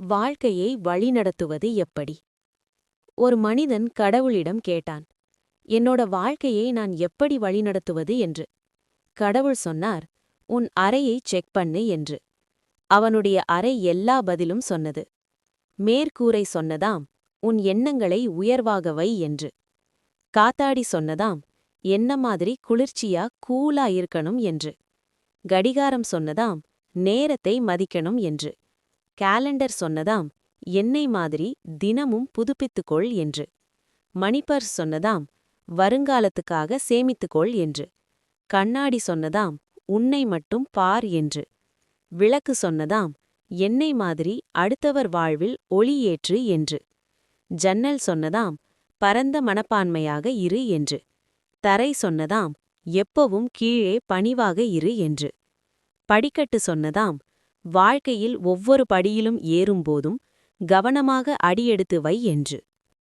வாழ்க்கையை வழிநடத்துவது எப்படி? ஒரு மனிதன் கடவுளிடம் கேட்டான், என்னோட வாழ்க்கையை நான் எப்படி வழிநடத்துவது என்று. கடவுள் சொன்னார், உன் அறையை செக் பண்ணு என்று. அவனுடைய அறை எல்லா பதிலும் சொன்னது. மேற்கூரை சொன்னதாம், உன் எண்ணங்களை உயர்வாக வை என்று. காத்தாடி சொன்னதாம், என்ன மாதிரி குளிர்ச்சியா கூலா இருக்கணும் என்று. கடிகாரம் சொன்னதாம், நேரத்தை மதிக்கணும் என்று. கேலண்டர் சொன்னதாம், என்னை மாதிரி தினமும் புதுப்பித்துக்கொள் என்று. மணிப்பர்ஸ் சொன்னதாம், வருங்காலத்துக்காக சேமித்துக்கொள் என்று. கண்ணாடி சொன்னதாம், உன்னை மட்டும் பார் என்று. விளக்கு சொன்னதாம், என்னை மாதிரி அடுத்தவர் வாழ்வில் ஒளி ஏற்று என்று. ஜன்னல் சொன்னதாம், பரந்த மனப்பான்மையாக இரு என்று. தரை சொன்னதாம், எப்பவும் கீழே பணிவாக இரு என்று. படிக்கட்டு சொன்னதாம், வாழ்க்கையில் ஒவ்வொரு படியிலும் ஏறும்போதும் கவனமாக அடியெடுத்து வை என்று.